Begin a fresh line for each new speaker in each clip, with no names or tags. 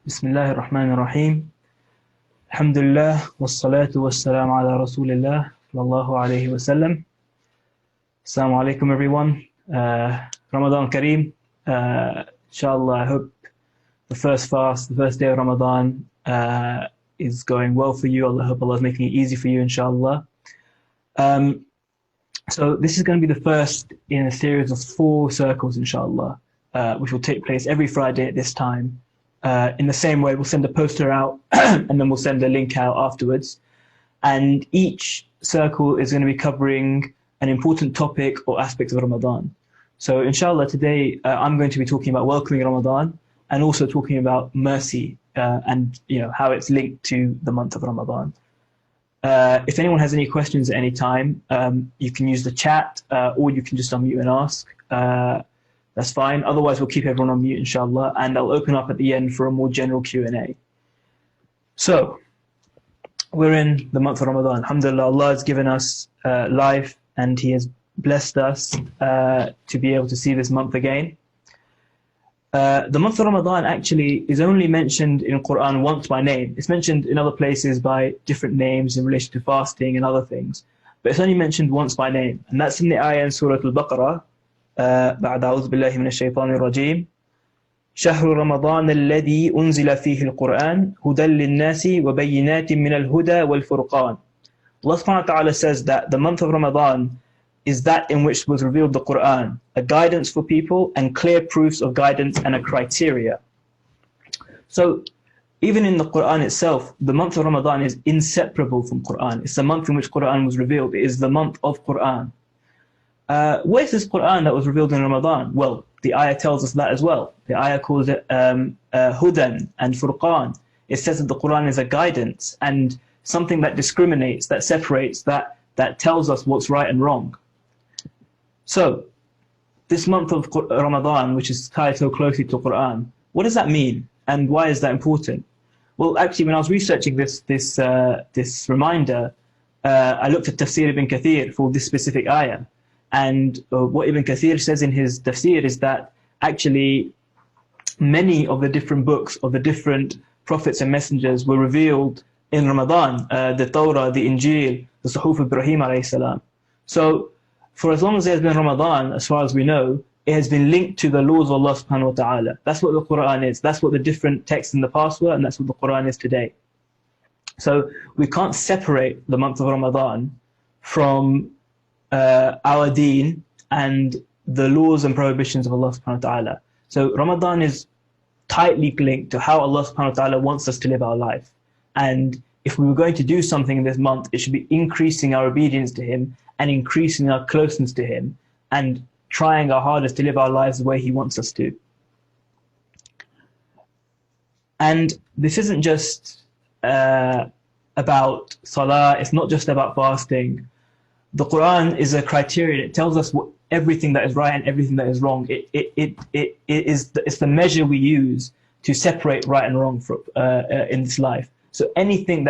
Bismillahir Rahmanir Rahim. Alhamdulillah, wassalatu wassalamu ala Rasulillah, sallallahu alayhi wasallam. Assalamu alaikum, everyone. Ramadan Kareem. Inshallah, I hope the first fast, the first day of Ramadan is going well for you. I hope Allah is making it easy for you, inshallah. So this is going to be the first in a series of 4 circles, inshallah, which will take place every Friday at this time. In the same way, we'll send a poster out and then we'll send a link out afterwards. And each circle is going to be covering an important topic or aspect of Ramadan. So inshallah, today I'm going to be talking about welcoming Ramadan and also talking about mercy and how it's linked to the month of Ramadan. If anyone has any questions at any time, you can use the chat or you can just unmute and ask. That's fine. Otherwise, we'll keep everyone on mute, inshallah, and I'll open up at the end for a more general Q&A. So, we're in the month of Ramadan. Alhamdulillah, Allah has given us life and He has blessed us to be able to see this month again. The month of Ramadan actually is only mentioned in Quran once by name. It's mentioned in other places by different names in relation to fasting and other things. But it's only mentioned once by name. And that's in the ayah in Surah Al-Baqarah. بعد أعوذ بالله من الشيطان الرجيم شهر رمضان الذي أنزل فيه القرآن هدى للناس وبينات من الهدى والفرقان. Allah subhanahu wa ta'ala says that the month of Ramadan is that in which was revealed the Quran, a guidance for people and clear proofs of guidance and a criteria. So even in the Quran itself, the month of Ramadan is inseparable from Quran. It's the month in which Quran was revealed. It is the month of Quran. Where's this Quran that was revealed in Ramadan? Well, the ayah tells us that as well. The ayah calls it Hudan and Furqan. It says that the Quran is a guidance and something that discriminates, that separates, that tells us what's right and wrong. So, this month of Ramadan, which is tied so closely to Quran, what does that mean? And why is that important? Well, actually, when I was researching this reminder, I looked at Tafsir ibn Kathir for this specific ayah. And what Ibn Kathir says in his tafsir is that actually many of the different books of the different prophets and messengers were revealed in Ramadan, the Torah, the Injil, the Suhuf Ibrahim alayhi salam. So for as long as there's been Ramadan, as far as we know, it has been linked to the laws of Allah subhanahu wa ta'ala. That's what the Quran is. That's what the different texts in the past were, and that's what the Quran is today. So we can't separate the month of Ramadan from our deen and the laws and prohibitions of Allah subhanahu wa ta'ala. So Ramadan is tightly linked to how Allah subhanahu wa ta'ala wants us to live our life. And if we were going to do something in this month, it should be increasing our obedience to Him and increasing our closeness to Him and trying our hardest to live our lives the way He wants us to. And this isn't just about salah, it's not just about fasting. The Quran is a criterion. It tells us everything that is right and everything that is wrong. It's the measure we use to separate right and wrong in this life. So anything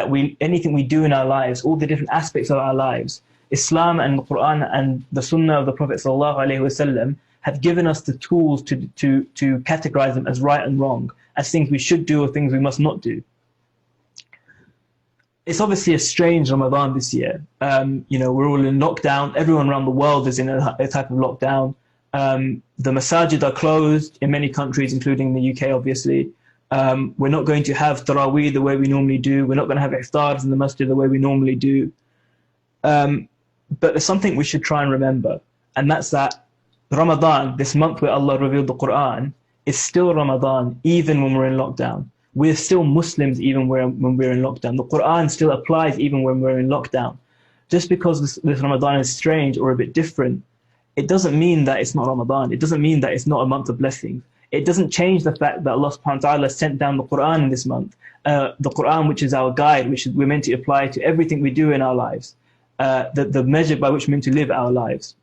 we do in our lives, all the different aspects of our lives, Islam and the Quran and the Sunnah of the Prophet ﷺ have given us the tools to categorize them as right and wrong, as things we should do or things we must not do. It's obviously a strange Ramadan this year. We're all in lockdown. Everyone around the world is in a type of lockdown. The masajid are closed in many countries, including the UK, obviously. We're not going to have Taraweeh the way we normally do. We're not going to have iftars in the masjid the way we normally do. But there's something we should try and remember, and that's that Ramadan, this month where Allah revealed the Quran, is still Ramadan even when we're in lockdown. We're still Muslims even when we're in lockdown. The Quran still applies even when we're in lockdown. Just because this Ramadan is strange or a bit different, it doesn't mean that it's not Ramadan. It doesn't mean that it's not a month of blessings. It doesn't change the fact that Allah subhanahu wa ta'ala sent down the Quran in this month. The Quran, which is our guide, which we're meant to apply to everything we do in our lives. The measure by which we're meant to live our lives.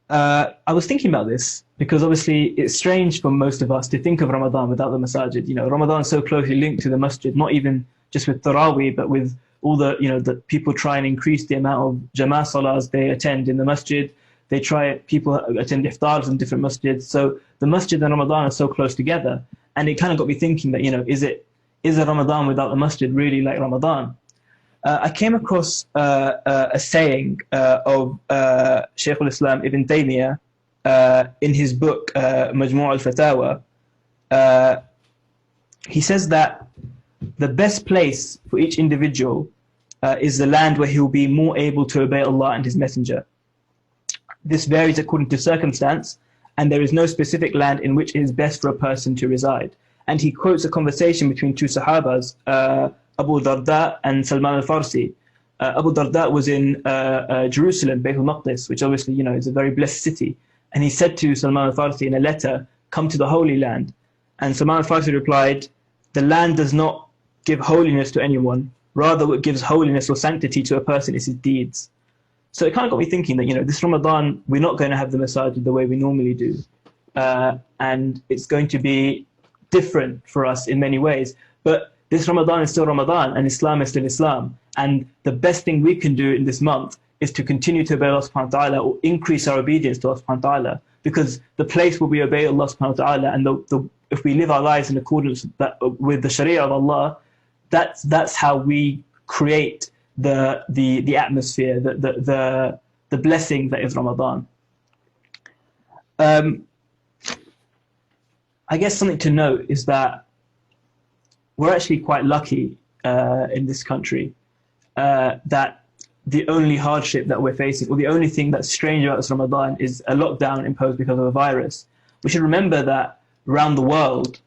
I was thinking about this because obviously it's strange for most of us to think of Ramadan without the masajid. Ramadan is so closely linked to the masjid, not even just with Taraweeh, but with all the people try and increase the amount of Jama'ah salahs they attend in the masjid. People attend iftars in different masjids. So the masjid and Ramadan are so close together. And it kind of got me thinking that, is a Ramadan without the masjid really like Ramadan? I came across a saying of Shaykh al-Islam Ibn Taymiyyah in his book Majmu' al-Fatawa. He says that the best place for each individual is the land where he will be more able to obey Allah and His Messenger. This varies according to circumstance, and there is no specific land in which it is best for a person to reside. And he quotes a conversation between two Sahabas, Abu Darda and Salman al-Farsi. Abu Darda was in Jerusalem, Bayt al-Maqdis, which obviously, is a very blessed city. And he said to Salman al-Farsi in a letter, "Come to the Holy Land." And Salman al-Farsi replied, "The land does not give holiness to anyone. Rather, what gives holiness or sanctity to a person is his deeds." So it kind of got me thinking that, this Ramadan, we're not going to have the masajid the way we normally do. And it's going to be different for us in many ways. But this Ramadan is still Ramadan, and Islam is still Islam. And the best thing we can do in this month is to continue to obey Allah subhanahu wa ta'ala, or increase our obedience to Allah subhanahu wa ta'ala. Because the place where we obey Allah subhanahu wa ta'ala, and if we live our lives in accordance with the Sharia of Allah, that's how we create the atmosphere, the blessing that is Ramadan. I guess something to note is that we're actually quite lucky in this country that the only hardship that we're facing, or the only thing that's strange about this Ramadan, is a lockdown imposed because of a virus. We should remember that around the world,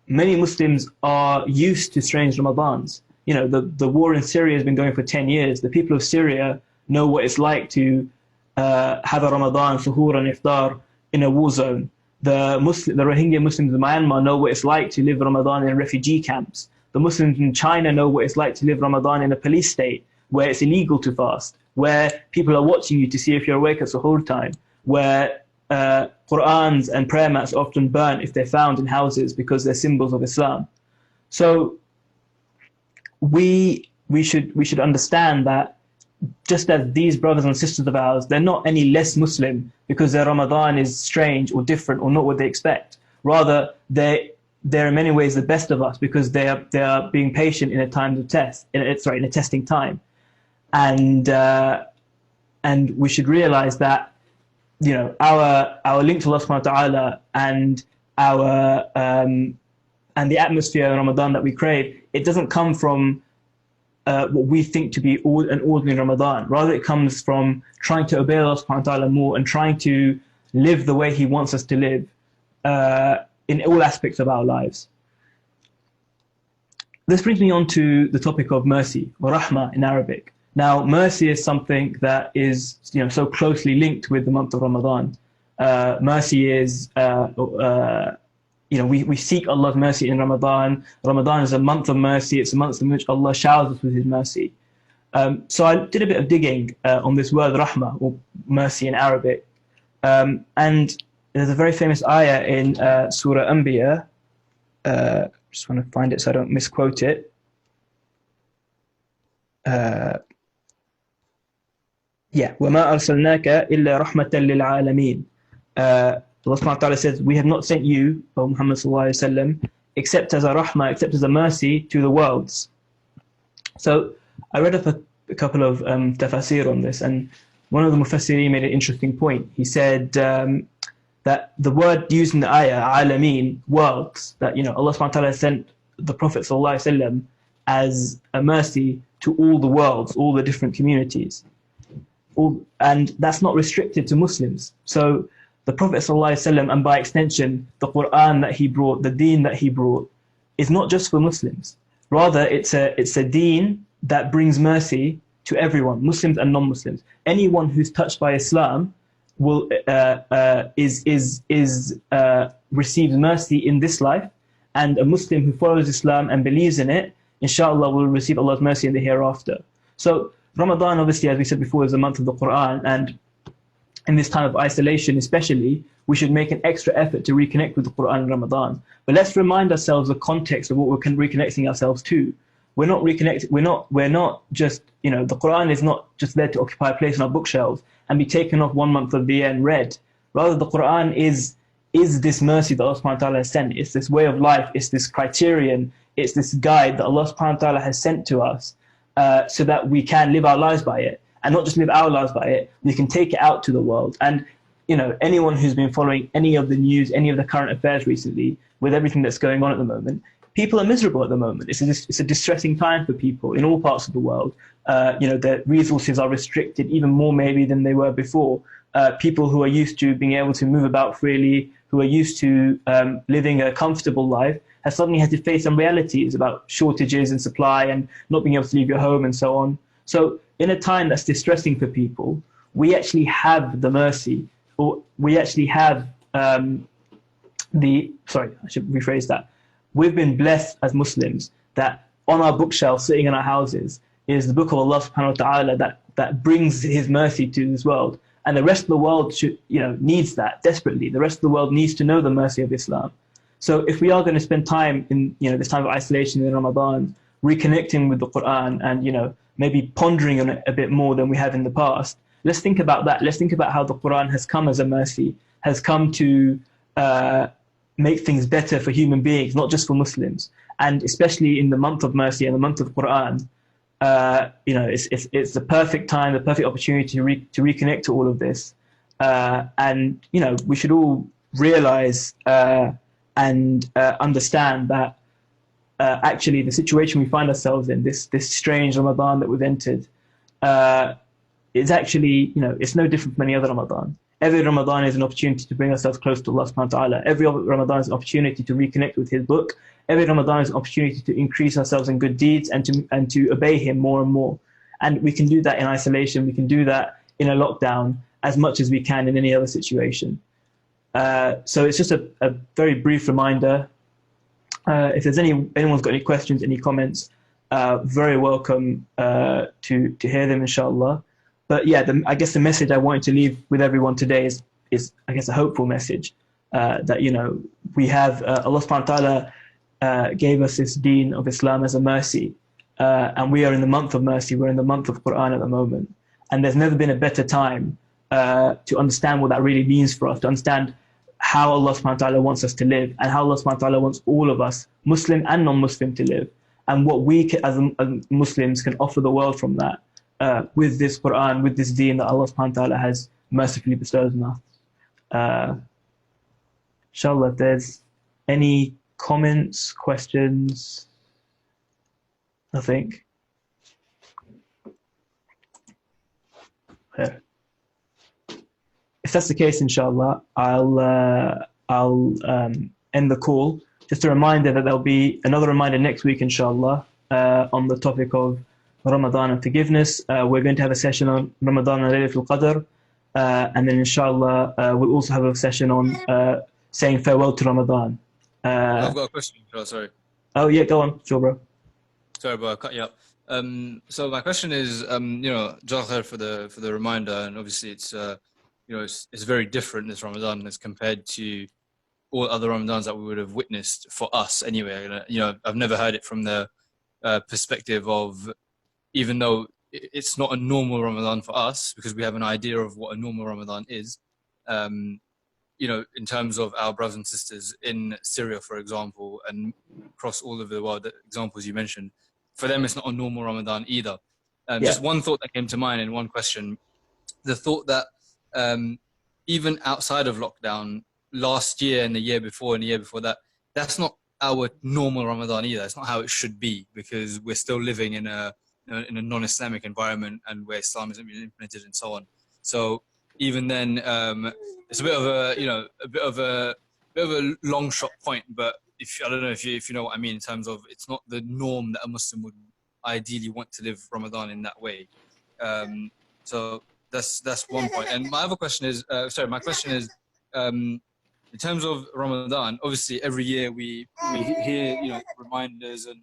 many Muslims are used to strange Ramadans. The war in Syria has been going for 10 years. The people of Syria know what it's like to have a Ramadan, suhoor and iftar in a war zone. The Rohingya Muslims in Myanmar know what it's like to live Ramadan in refugee camps. The Muslims in China know what it's like to live Ramadan in a police state, where it's illegal to fast, where people are watching you to see if you're awake at suhoor time, where Qur'ans and prayer mats are often burnt if they're found in houses because they're symbols of Islam. So we should understand that just as these brothers and sisters of ours, they're not any less Muslim because their Ramadan is strange or different or not what they expect. Rather, they're in many ways the best of us because they are being patient in a time of test, in a testing time, and we should realize that our link to Allah subhanahu wa ta'ala and our and the atmosphere of Ramadan that we crave, it doesn't come from what we think to be an ordinary Ramadan. Rather, it comes from trying to obey Allah subhanahu wa ta'ala more and trying to live the way He wants us to live in all aspects of our lives. This brings me on to the topic of mercy, or rahmah in Arabic. Now, mercy is something that is so closely linked with the month of Ramadan. Mercy is we seek Allah's mercy in Ramadan. Ramadan is a month of mercy. It's a month in which Allah showers us with His mercy. So I did a bit of digging on this word rahmah, or mercy in Arabic. And there's a very famous ayah in Surah Anbiya. Just want to find it so I don't misquote it. وَمَا أَرْسَلْنَاكَ إِلَّا رَحْمَةً لِلْعَالَمِينَ. Allah subhanahu wa ta'ala says, we have not sent you, O Muhammad sallallahu alayhi wa sallam, except as a rahmah, except as a mercy to the worlds. So I read up a couple of tafasir on this, and one of the mufassirin made an interesting point. He said that the word used in the ayah, alameen, worlds, that Allah subhanahu wa ta'ala sent the Prophet sallallahu alayhi wa sallam as a mercy to all the worlds, all the different communities. And that's not restricted to Muslims. So the Prophet ﷺ, and by extension the Quran that he brought, the deen that he brought, is not just for Muslims. Rather, it's a deen that brings mercy to everyone, Muslims and non-Muslims. Anyone who's touched by Islam will receives mercy in this life, and a Muslim who follows Islam and believes in it, inshallah, will receive Allah's mercy in the hereafter. So Ramadan, obviously, as we said before, is a month of the Quran, and in this time of isolation especially, we should make an extra effort to reconnect with the Quran in Ramadan. But let's remind ourselves the context of what we're reconnecting ourselves to. We're not just, the Quran is not just there to occupy a place on our bookshelves and be taken off 1 month of the year and read. Rather, the Quran is is this mercy that Allah subhanahu wa ta'ala has sent. It's this way of life, it's this criterion, it's this guide that Allah subhanahu wa ta'ala has sent to us, so that we can live our lives by it. And not just live our lives by it, we can take it out to the world. And anyone who's been following any of the news, any of the current affairs recently, with everything that's going on at the moment, people are miserable at the moment. It's a distressing time for people in all parts of the world. Their resources are restricted even more maybe than they were before. People who are used to being able to move about freely, who are used to living a comfortable life, have suddenly had to face some realities about shortages and supply and not being able to leave your home and so on. So in a time that's distressing for people, we actually have the mercy, or we actually have I should rephrase that. We've been blessed as Muslims that on our bookshelf, sitting in our houses, is the book of Allah subhanahu wa ta'ala that brings His mercy to this world. And the rest of the world needs that desperately. The rest of the world needs to know the mercy of Islam. So if we are going to spend time in this time of isolation in Ramadan, reconnecting with the Quran and maybe pondering on it a bit more than we have in the past, let's think about that. Let's think about how the Quran has come as a mercy, has come to make things better for human beings, not just for Muslims. And especially in the month of mercy and the month of Quran, it's the perfect time, the perfect opportunity to reconnect to all of this. And we should all realize and understand that actually the situation we find ourselves in, this strange Ramadan that we've entered, is actually, it's no different from any other Ramadan. Every Ramadan is an opportunity to bring ourselves close to Allah subhanahu wa ta'ala. Every Ramadan is an opportunity to reconnect with His book. Every Ramadan is an opportunity to increase ourselves in good deeds and to obey Him more and more. And we can do that in isolation. We can do that in a lockdown as much as we can in any other situation. So it's just a very brief reminder. If there's anyone's got any questions, any comments, very welcome to hear them, inshallah. But yeah, I guess the message I wanted to leave with everyone today is I guess a hopeful message, that we have Allah subhanahu wa ta'ala gave us this deen of Islam as a mercy, and we are in the month of mercy. We're in the month of Quran at the moment, and there's never been a better time to understand what that really means for us, to understand how Allah subhanahu wa ta'ala wants us to live, and how Allah subhanahu wa ta'ala wants all of us, Muslim and non-Muslim, to live, and what we as Muslims can offer the world from that, with this Quran, with this deen that Allah subhanahu wa ta'ala has mercifully bestowed on us. Inshallah, if there's any comments, questions, nothing. Okay. If that's the case, inshallah, I'll end the call. Just a reminder that there'll be another reminder next week, inshallah, on the topic of Ramadan and forgiveness. We're going to have a session on Ramadan and Laylatul Qadr, and then inshallah we'll also have a session on saying farewell to Ramadan.
I've got a question. Oh, sorry.
Oh yeah, go on, sure, bro.
Sorry, bro, I cut you up. So my question is, Jazakallah khair for the reminder, and obviously it's it's very different this Ramadan as compared to all other Ramadans that we would have witnessed for us anyway. I've never heard it from the perspective of, even though it's not a normal Ramadan for us because we have an idea of what a normal Ramadan is. In terms of our brothers and sisters in Syria, for example, and across all of the world, the examples you mentioned, for them it's not a normal Ramadan either. Just one thought that came to mind in one question, the thought that even outside of lockdown, last year and the year before and the year before that, that's not our normal Ramadan either. It's not how it should be, because we're still living in a non-Islamic environment and where Islam isn't being implemented and so on. So even then, it's a bit of a long shot point, but I don't know if you know what I mean, in terms of it's not the norm that a Muslim would ideally want to live Ramadan in that way. So that's one point. And my other question is, my question is, in terms of Ramadan, obviously every year we hear reminders and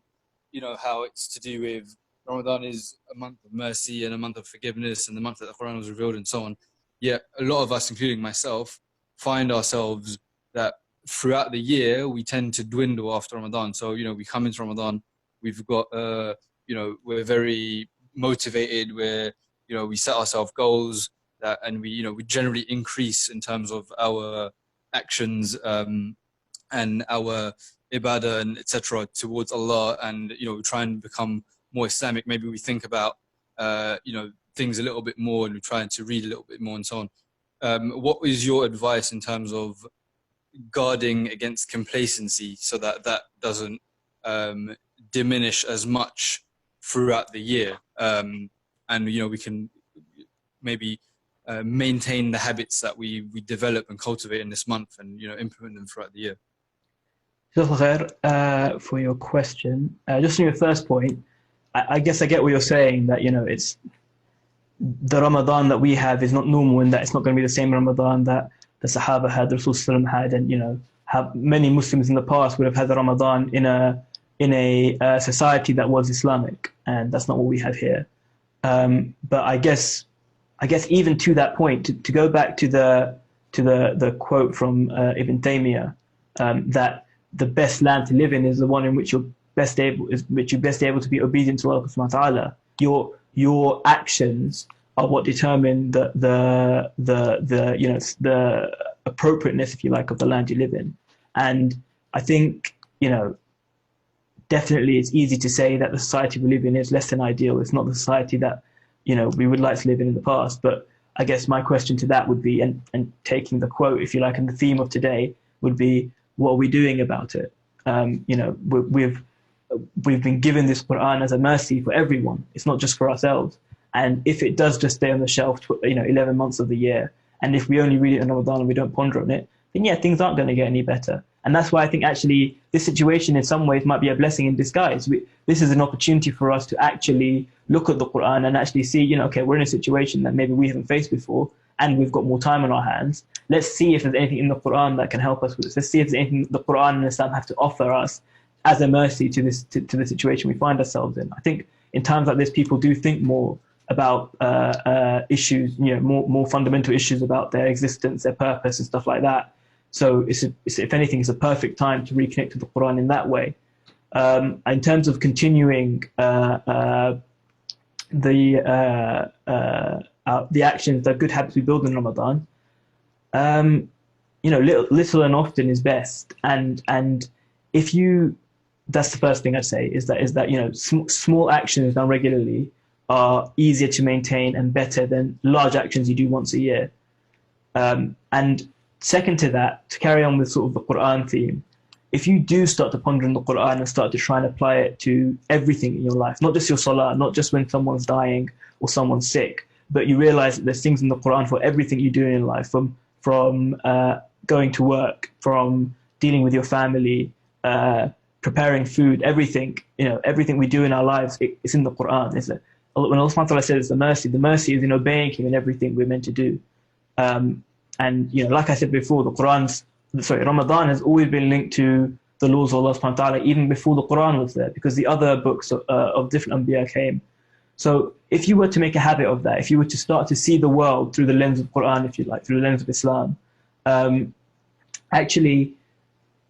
how it's to do with Ramadan is a month of mercy and a month of forgiveness and the month that the Quran was revealed and so on. Yet a lot of us, including myself, find ourselves that throughout the year we tend to dwindle after Ramadan. So we come into Ramadan, we've got we're very motivated, we set ourselves goals and we generally increase in terms of our actions and our ibadah and etc. towards Allah, and we try and become more Islamic. Maybe we think about things a little bit more, and we're trying to read a little bit more and so on. What is your advice in terms of guarding against complacency so that that doesn't diminish as much throughout the year, and we can maybe maintain the habits that we develop and cultivate in this month, and implement them throughout the year?
For your question, just on your first point, I guess I get what you're saying, that it's the Ramadan that we have is not normal, in that it's not going to be the same Ramadan that the Sahaba had, the Rasul had, and how many Muslims in the past would have had the Ramadan in a society that was Islamic, and that's not what we have here. But I guess even to that point, to go back to the quote from Ibn Taymiyyah, that the best land to live in is the one in which you're best able to be obedient to Allah subhanahu wa ta'ala. Your actions are what determine the appropriateness, if you like, of the land you live in. And I think, definitely it's easy to say that the society we live in is less than ideal. It's not the society that, we would like to live in the past. But I guess my question to that would be, and taking the quote, if you like, and the theme of today would be, what are we doing about it? We've been given this Quran as a mercy for everyone. It's not just for ourselves. And if it does just stay on the shelf, 11 months of the year, and if we only read it in Ramadan and we don't ponder on it, then yeah, things aren't going to get any better. And that's why I think actually this situation in some ways might be a blessing in disguise. This is an opportunity for us to actually look at the Quran and actually see, okay, we're in a situation that maybe we haven't faced before, and we've got more time on our hands. Let's see if there's anything in the Quran that can help us with this. Let's see if there's anything the Quran and Islam have to offer us as a mercy to the situation we find ourselves in. I think in times like this, people do think more about issues, more fundamental issues about their existence, their purpose, and stuff like that. So if anything, it's a perfect time to reconnect to the Quran in that way. In terms of continuing the actions, the good habits we build in Ramadan, little and often is best. And if you, that's the first thing I'd say, is that small actions done regularly are easier to maintain and better than large actions you do once a year. And second to that, to carry on with sort of the Quran theme, if you do start to ponder on the Quran and start to try and apply it to everything in your life, not just your salah, not just when someone's dying or someone's sick, but you realize that there's things in the Quran for everything you do in life, from going to work, from dealing with your family, preparing food, everything we do in our lives, it's in the Quran. When Allah subhanahu wa ta'ala says the mercy is in obeying Him in everything we're meant to do. And like I said before, Ramadan has always been linked to the laws of Allah subhanahu wa ta'ala, even before the Quran was there, because the other books of different Anbiya came. So if you were to make a habit of that, if you were to start to see the world through the lens of Quran, if you like, through the lens of Islam, actually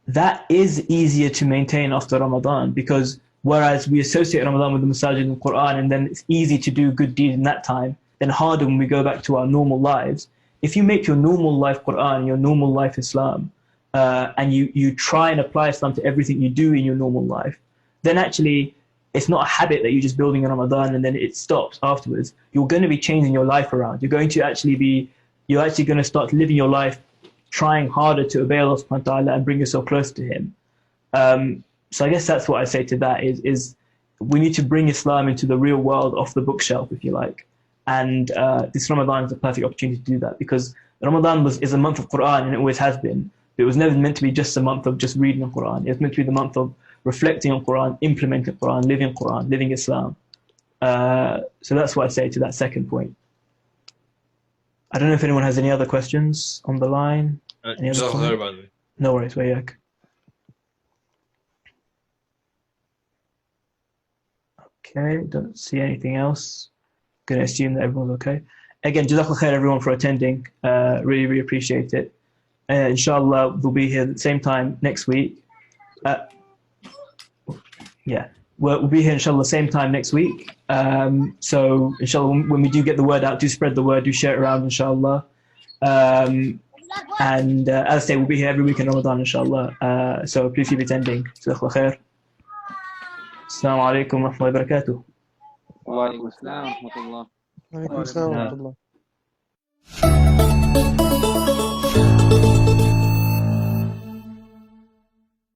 that is easier to maintain after Ramadan, because whereas we associate Ramadan with the masajid and Quran, and then it's easy to do good deeds in that time, then harder when we go back to our normal lives. If you make your normal life Quran, your normal life Islam, and you try and apply Islam to everything you do in your normal life, then actually it's not a habit that you're just building in Ramadan and then it stops afterwards. You're going to be changing your life around. You're actually going to start living your life trying harder to obey Allah subhanahu wa ta'ala and bring yourself closer to Him. So I guess that's what I say to that is we need to bring Islam into the real world, off the bookshelf, if you like. And this Ramadan is a perfect opportunity to do that, because Ramadan is a month of Quran, and it always has been. It was never meant to be just a month of just reading the Quran. It was meant to be the month of reflecting on Quran, implementing Quran, living Islam. So that's what I say to that second point. I don't know if anyone has any other questions on the line. Any other comments?
By the way.
No worries, Wayak. Okay, don't see anything else. Going to assume that everyone's okay. Again, Jazakallah khair everyone for attending. Really, really appreciate it. Inshallah, we'll be here at the same time next week. We'll be here inshallah the same time next week. So inshallah, when we do get the word out, do spread the word, do share it around inshallah. And as I say, we'll be here every week in Ramadan, inshallah. So please keep attending. Jazakallah khair. Assalamu alaikum wa rahmatullahi wa barakatuh.
وعليكم السلام ورحمة الله.
وعليكم السلام ورحمة الله.